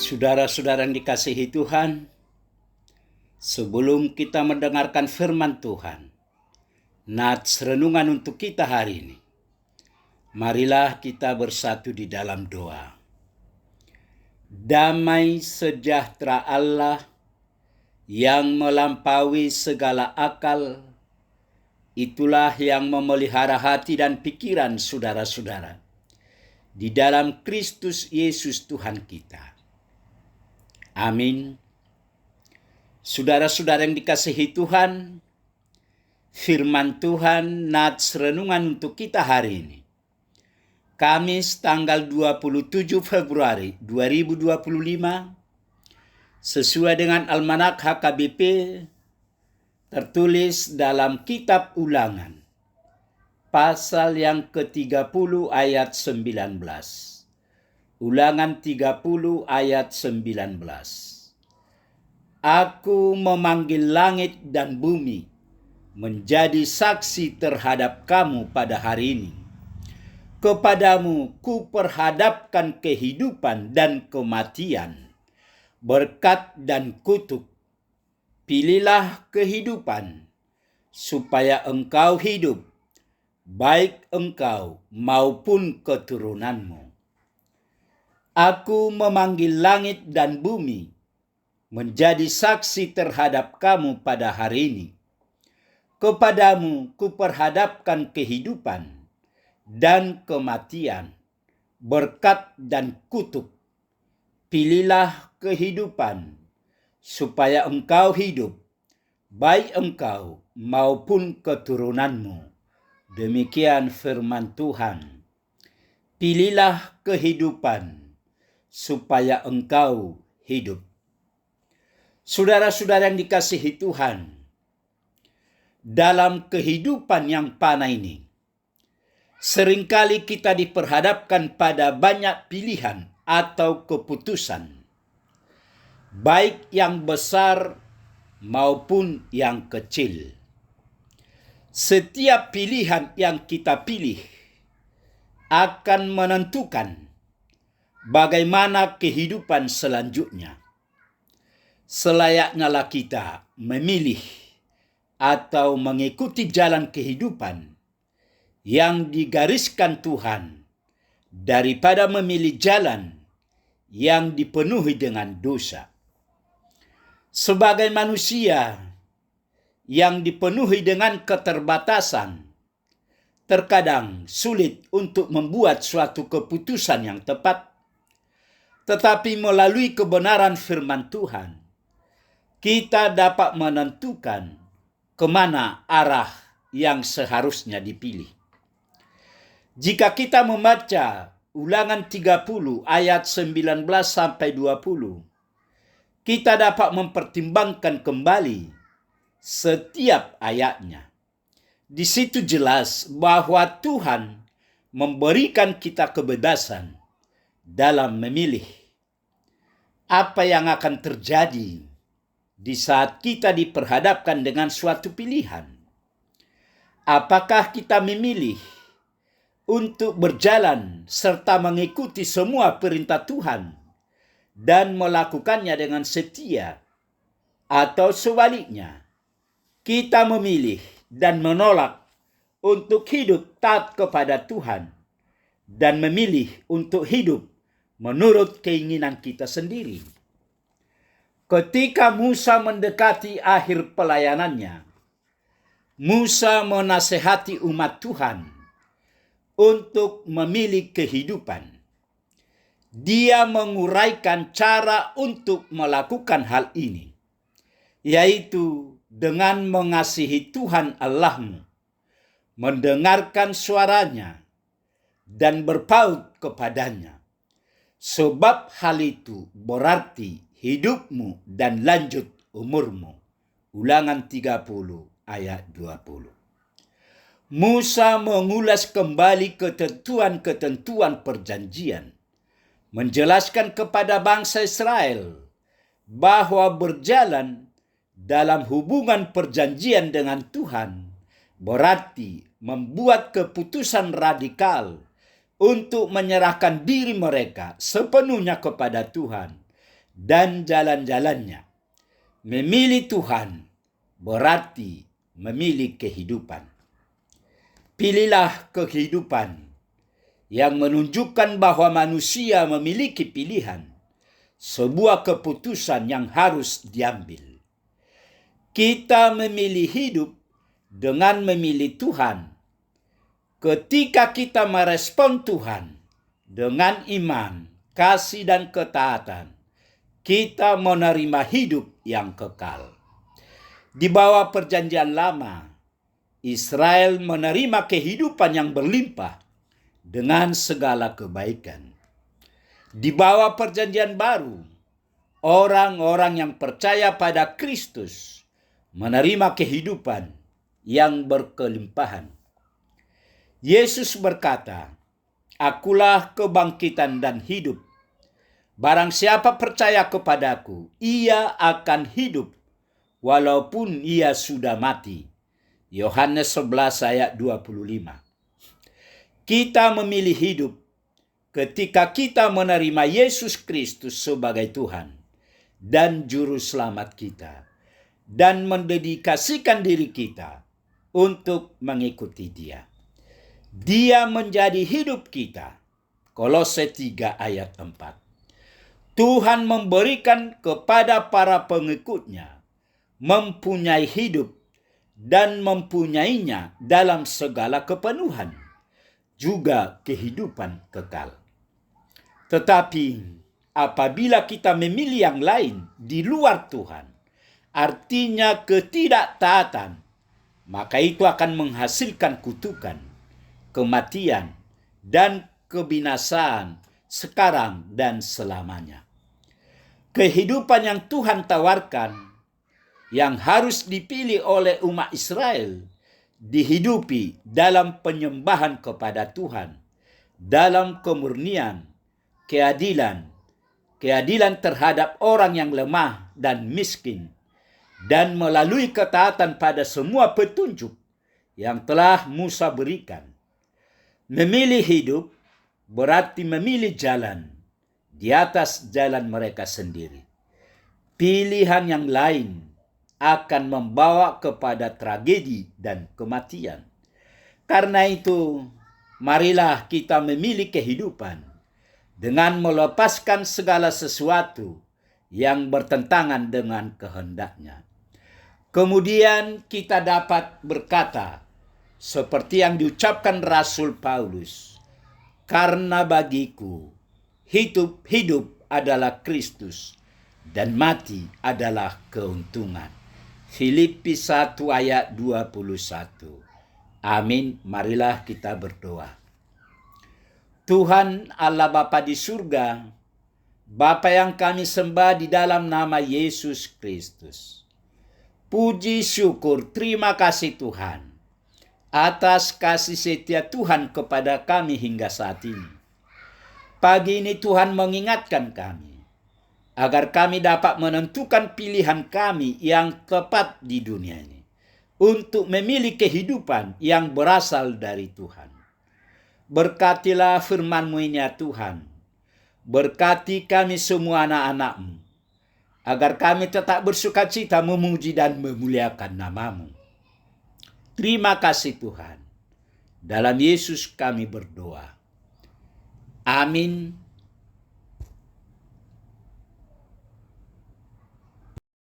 Saudara-saudara yang dikasihi Tuhan, sebelum kita mendengarkan firman Tuhan, nats renungan untuk kita hari ini, marilah kita bersatu di dalam doa. Damai sejahtera Allah yang melampaui segala akal, itulah yang memelihara hati dan pikiran saudara-saudara di dalam Kristus Yesus Tuhan kita. Amin. Saudara-saudara yang dikasihi Tuhan, firman Tuhan nats renungan untuk kita hari ini, Kamis tanggal 27 Februari 2025, sesuai dengan Almanak HKBP, tertulis dalam kitab Ulangan, pasal yang ke-30 ayat 19. Ulangan 30 ayat 19. Aku memanggil langit dan bumi menjadi saksi terhadap kamu pada hari ini. Kepadamu kuperhadapkan kehidupan dan kematian, berkat dan kutuk. Pilihlah kehidupan, supaya engkau hidup, baik engkau maupun keturunanmu. Aku memanggil langit dan bumi menjadi saksi terhadap kamu pada hari ini. Kepadamu kuperhadapkan kehidupan dan kematian, berkat dan kutuk. Pilihlah kehidupan, supaya engkau hidup, baik engkau maupun keturunanmu. Demikian firman Tuhan. Pilihlah kehidupan, supaya engkau hidup. Saudara-saudara yang dikasihi Tuhan, dalam kehidupan yang panah ini, seringkali kita diperhadapkan pada banyak pilihan atau keputusan, baik yang besar maupun yang kecil. Setiap pilihan yang kita pilih akan menentukan bagaimana kehidupan selanjutnya. Selayaknya lah kita memilih atau mengikuti jalan kehidupan yang digariskan Tuhan, daripada memilih jalan yang dipenuhi dengan dosa. Sebagai manusia yang dipenuhi dengan keterbatasan, terkadang sulit untuk membuat suatu keputusan yang tepat. Tetapi melalui kebenaran firman Tuhan, kita dapat menentukan kemana arah yang seharusnya dipilih. Jika kita membaca Ulangan 30 ayat 19 sampai 20, kita dapat mempertimbangkan kembali setiap ayatnya. Di situ jelas bahwa Tuhan memberikan kita kebebasan dalam memilih apa yang akan terjadi di saat kita diperhadapkan dengan suatu pilihan. Apakah kita memilih untuk berjalan serta mengikuti semua perintah Tuhan dan melakukannya dengan setia, atau sebaliknya, kita memilih dan menolak untuk hidup taat kepada Tuhan dan memilih untuk hidup menurut keinginan kita sendiri. Ketika Musa mendekati akhir pelayanannya, Musa menasehati umat Tuhan untuk memilih kehidupan. Dia menguraikan cara untuk melakukan hal ini, yaitu dengan mengasihi Tuhan Allahmu, mendengarkan suaranya, dan berpaut kepadanya. Sebab hal itu berarti hidupmu dan lanjut umurmu. Ulangan 30 ayat 20. Musa mengulas kembali ketentuan-ketentuan perjanjian, menjelaskan kepada bangsa Israel bahwa berjalan dalam hubungan perjanjian dengan Tuhan berarti membuat keputusan radikal untuk menyerahkan diri mereka sepenuhnya kepada Tuhan dan jalan-jalannya. Memilih Tuhan berarti memilih kehidupan. Pilihlah kehidupan yang menunjukkan bahwa manusia memiliki pilihan, sebuah keputusan yang harus diambil. Kita memilih hidup dengan memilih Tuhan. Ketika kita merespon Tuhan dengan iman, kasih, dan ketaatan, kita menerima hidup yang kekal. Di bawah Perjanjian Lama, Israel menerima kehidupan yang berlimpah dengan segala kebaikan. Di bawah Perjanjian Baru, orang-orang yang percaya pada Kristus menerima kehidupan yang berkelimpahan. Yesus berkata, "Akulah kebangkitan dan hidup. Barang siapa percaya kepadaku, ia akan hidup walaupun ia sudah mati." Yohanes 11 ayat 25. Kita memilih hidup ketika kita menerima Yesus Kristus sebagai Tuhan dan Juru Selamat kita, dan mendedikasikan diri kita untuk mengikuti Dia. Dia menjadi hidup kita. Kolose 3 ayat 4. Tuhan memberikan kepada para pengikutnya mempunyai hidup dan mempunyainya dalam segala kepenuhan, juga kehidupan kekal. Tetapi apabila kita memilih yang lain di luar Tuhan, artinya ketidaktaatan, maka itu akan menghasilkan kutukan, kematian, dan kebinasaan sekarang dan selamanya. Kehidupan yang Tuhan tawarkan, yang harus dipilih oleh umat Israel, dihidupi dalam penyembahan kepada Tuhan, dalam kemurnian, keadilan terhadap orang yang lemah dan miskin, dan melalui ketaatan pada semua petunjuk yang telah Musa berikan. Memilih hidup berarti memilih jalan di atas jalan mereka sendiri. Pilihan yang lain akan membawa kepada tragedi dan kematian. Karena itu, marilah kita memilih kehidupan dengan melepaskan segala sesuatu yang bertentangan dengan kehendak-Nya. Kemudian kita dapat berkata, seperti yang diucapkan Rasul Paulus, "Karena bagiku hidup adalah Kristus dan mati adalah keuntungan." Filipi 1 ayat 21. Amin. Marilah kita berdoa. Tuhan Allah Bapa di surga, Bapa yang kami sembah di dalam nama Yesus Kristus. Puji syukur, terima kasih Tuhan atas kasih setia Tuhan kepada kami hingga saat ini. Pagi ini Tuhan mengingatkan kami agar kami dapat menentukan pilihan kami yang tepat di dunia ini untuk memilih kehidupan yang berasal dari Tuhan. Berkatilah firman-Mu ini ya Tuhan. Berkati kami semua anak-anak-Mu, agar kami tetap bersukacita memuji dan memuliakan nama-Mu. Terima kasih Tuhan. Dalam Yesus kami berdoa. Amin.